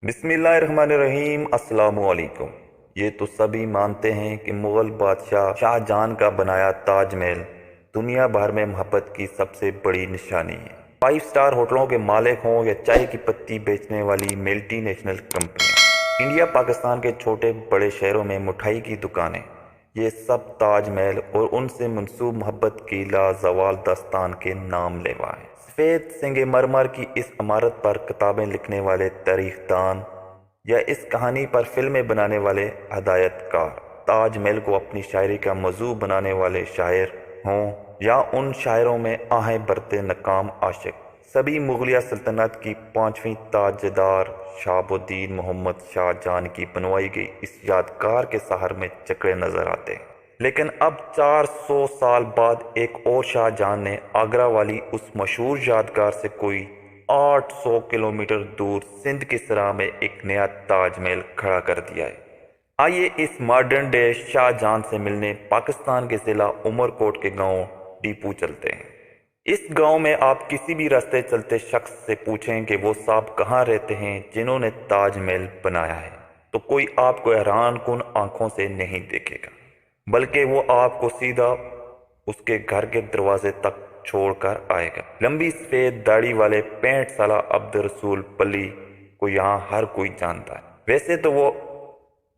बिस्मिल्लाहिर्रहमानिर्रहीम। अस्सलामु अलैकुम। ये तो सभी मानते हैं कि मुग़ल बादशाह शाहजहां का बनाया ताज महल दुनिया भर में मोहब्बत की सबसे बड़ी निशानी है। 5 स्टार होटलों के मालिक हों या चाय की पत्ती बेचने वाली मल्टी नेशनल कंपनियां, इंडिया पाकिस्तान के छोटे बड़े शहरों में मिठाई की दुकानें, ये सब ताज महल और उनसे मंसूब मोहब्बत की लाजवाल दास्तान के नाम लेवा है। सफ़ेद संगमरमर की इस इमारत पर किताबें लिखने वाले तारीखदान या इस कहानी पर फिल्में बनाने वाले हदायतकार, ताज महल को अपनी शायरी का मौजू बनाने वाले शायर हों या उन शायरों में आहें भरते नाकाम आशिक, सभी मुगलिया सल्तनत की 5वीं ताजदार शहाबुद्दीन मोहम्मद शाहजहां की बनवाई गई इस यादगार के सहार में जकड़े नजर आते हैं। लेकिन अब 400 साल बाद एक और शाहजहां ने आगरा वाली उस मशहूर यादगार से कोई 800 किलोमीटर दूर सिंध की सराह में एक नया ताजमहल खड़ा कर दिया है। आइए इस मॉडर्न डे शाहजहां से मिलने पाकिस्तान के जिला उमरकोट के गांव डीपू चलते हैं। इस गांव में आप किसी भी रास्ते चलते शख्स से पूछें कि वो साहब कहाँ रहते हैं जिन्होंने ताजमहल बनाया है, तो कोई आपको हैरान कुन आंखों से नहीं देखेगा, बल्कि वो आपको सीधा उसके घर के दरवाजे तक छोड़कर आएगा। लंबी सफेद दाढ़ी वाले 65 साल अब्दुल रसूल पली को यहाँ हर कोई जानता है।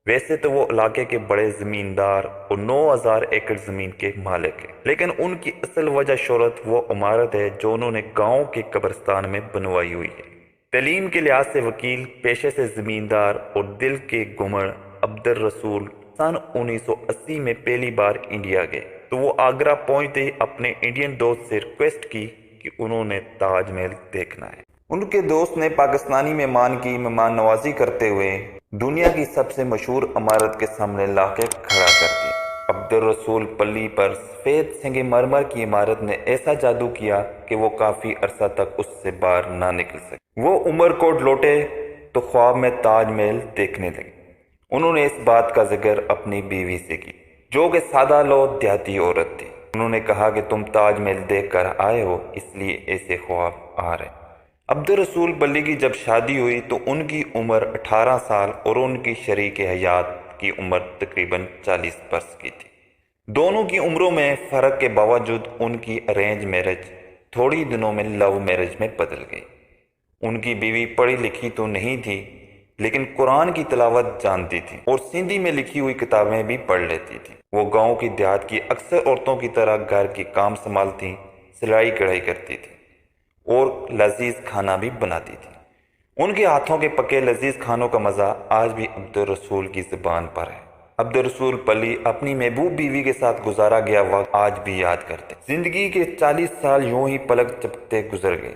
वैसे तो वो इलाके के बड़े जमींदार और 9000 एकड़ जमीन के मालिक है, लेकिन उनकी असल वजह शोहरत वो इमारत है जो उन्होंने गांव के कब्रिस्तान में बनवाई हुई है। तालीम के लिहाज से वकील, पेशे से जमींदार और दिल के गुमर अब्दुल रसूल सन 1980 में पहली बार इंडिया गए तो वो आगरा पहुंचते ही अपने इंडियन दोस्त से रिक्वेस्ट की कि उन्होंने ताजमहल देखना है। उनके दोस्त ने पाकिस्तानी मेहमान की मेहमान नवाजी करते हुए दुनिया की सबसे मशहूर इमारत के सामने लाके खड़ा कर दिया। अब्दुल रसूल पल्ली पर सफेद संगमरमर की इमारत ने ऐसा जादू किया कि वो काफी अरसा तक उससे बाहर ना निकल सके। वो उमरकोट लौटे तो ख्वाब में ताजमहल देखने लगे। उन्होंने इस बात का जिक्र अपनी बीवी से की, जो कि सादा लो देहाती औरत थी। उन्होंने कहा कि तुम ताजमहल देख कर आए हो, इसलिए ऐसे ख्वाब आ रहे। अब्दुल रसूल पल्ली की जब शादी हुई तो उनकी उम्र 18 साल और उनकी शरीक हयात की उम्र तकरीबन 40 बरस की थी। दोनों की उम्रों में फ़र्क के बावजूद उनकी अरेंज मैरिज थोड़ी दिनों में लव मैरिज में बदल गई। उनकी बीवी पढ़ी लिखी तो नहीं थी, लेकिन कुरान की तिलावत जानती थी और सिंधी में लिखी हुई किताबें भी पढ़ लेती थी। वो गांव की देहात की अक्सर औरतों की तरह घर के काम संभालती, सिलाई कढ़ाई करती थी और लजीज खाना भी बनाती थी। उनके हाथों के पके लजीज खानों का मज़ा आज भी अब्दुल रसूल की ज़ुबान पर है। अब्दुल रसूल पली अपनी महबूब बीवी के साथ गुजारा गया वक्त आज भी याद करते। जिंदगी के 40 साल यूं ही पलक झपकते गुजर गए।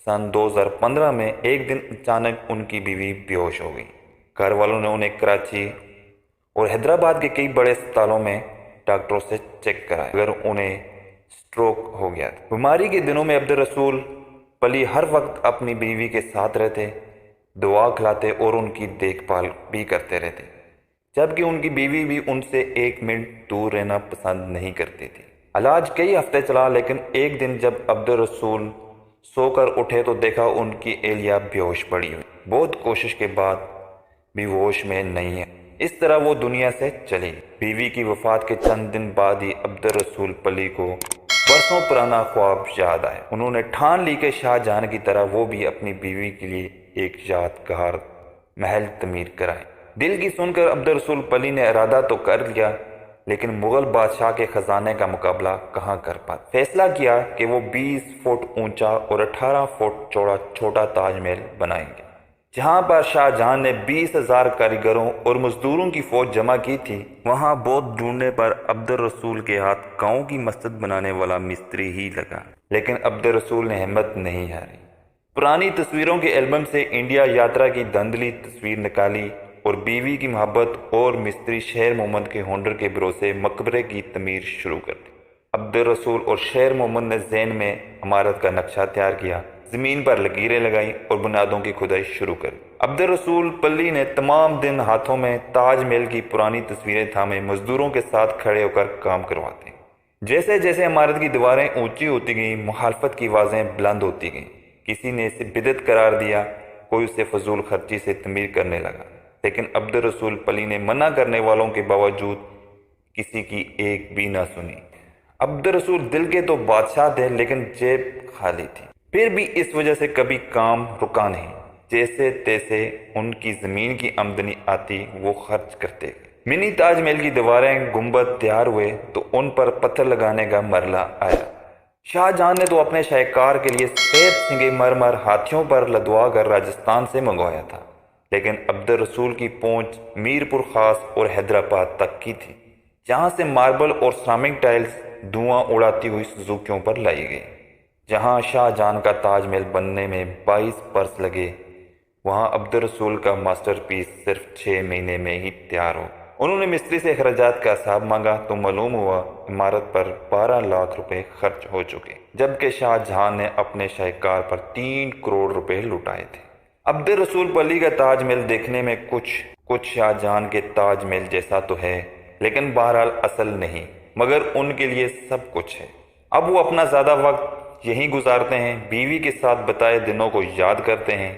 सन 2015 में एक दिन अचानक उनकी बीवी बेहोश हो गई। घर वालों ने उन्हें कराची और हैदराबाद के कई बड़े अस्पतालों में डॉक्टरों से चेक कराया, अगर उन्हें स्ट्रोक हो गया था। बीमारी के दिनों में अब्दुल रसूल पली हर वक्त अपनी बीवी के साथ रहते, दुआ खिलाते और उनकी देखभाल भी करते रहते, जबकि उनकी बीवी भी उनसे 1 मिनट दूर रहना पसंद नहीं करती थी। इलाज कई हफ्ते चला, लेकिन एक दिन जब अब्दुल रसूल सोकर उठे तो देखा उनकी एहलिया बेहोश पड़ी हुई। बहुत कोशिश के बाद भी वो होश में नहीं है। इस तरह वो दुनिया से चली। बीवी की वफात के चंद दिन बाद ही अब्दुल रसूल पली को बरसों पुराना ख्वाब याद आया। उन्होंने ठान ली कि शाहजहां की तरह वो भी अपनी बीवी के लिए एक यादगार महल तमीर कराए। दिल की सुनकर अब्दुल रसूल पली ने इरादा तो कर लिया, लेकिन मुगल बादशाह के खजाने का मुकाबला कहाँ कर पाते। फैसला किया कि वो 20 फुट ऊंचा और 18 फुट चौड़ा छोटा ताजमहल बनाएंगे। जहां पर शाहजहां ने 20,000 कारीगरों और मजदूरों की फौज जमा की थी, वहां बहुत ढूंढने पर अब्दुल रसूल के हाथ गांव की मस्जिद बनाने वाला मिस्त्री ही लगा। लेकिन अब्दुल रसूल ने हिम्मत नहीं हारी। पुरानी तस्वीरों के एल्बम से इंडिया यात्रा की धंधली तस्वीर निकाली और बीवी की मोहब्बत और मिस्त्री शेर मोहम्मद के हुनर के भरोसे मकबरे की तमीर शुरू कर दी। अब्दुल रसूल और शेर मोहम्मद ने ज़हन में इमारत का नक्शा तैयार किया, जमीन पर लकीरें लगाई और बुनियादों की खुदाई शुरू कर दी। अब्दुल रसूल पल्ली ने तमाम दिन हाथों में ताजमहल की पुरानी तस्वीरें थामे मजदूरों के साथ खड़े होकर काम करवाते। जैसे जैसे इमारत की दीवारें ऊंची होती गईं, मुखालफत की आवाज़ें बुलंद होती गईं। किसी ने इसे बिदअत करार दिया, کوئی اسے فضول خرچی سے تعمیر کرنے لگا، لیکن عبدالرسول پلی نے منع کرنے والوں کے باوجود کسی کی ایک بھی نہ سنی۔ عبدالرسول دل کے تو بادشاہ تھے لیکن جیب خالی تھی، پھر بھی اس وجہ سے کبھی کام رکا نہیں۔ جیسے تیسے ان کی زمین کی آمدنی آتی وہ خرچ کرتے گئے۔ منی تاج محل کی دیواریں گنبد تیار ہوئے تو ان پر پتھر لگانے کا مرحلہ آیا۔ شاہ جہاں نے تو اپنے شاہکار کے لیے سفید سنگے مرمر ہاتھیوں پر لدوا کر راجستھان سے منگوایا تھا، لیکن عبدالرسول کی پہنچ میر پور خاص اور حیدرآباد تک کی تھی، جہاں سے ماربل اور سرامک ٹائلز دھواں اڑاتی ہوئی سزوکیوں پر لائی گئی۔ جہاں شاہ جہاں کا تاج محل بننے میں 22 برس لگے، وہاں عبدالرسول کا ماسٹر پیس صرف 6 مہینے میں ہی تیار ہو۔ انہوں نے مستری سے اخراجات کا حساب مانگا تو معلوم ہوا عمارت پر 12 لاکھ روپے خرچ ہو چکے، جبکہ شاہ جہاں نے اپنے شاہکار پر 3 کروڑ روپے لٹائے تھے۔ عبدالرسول پلی کا تاج محل دیکھنے میں کچھ شاہ جہاں کے تاج محل جیسا تو ہے، لیکن بہرحال اصل نہیں، مگر ان کے لیے سب کچھ ہے۔ اب وہ اپنا زیادہ وقت یہیں گزارتے ہیں، بیوی کے ساتھ بتائے دنوں کو یاد کرتے ہیں،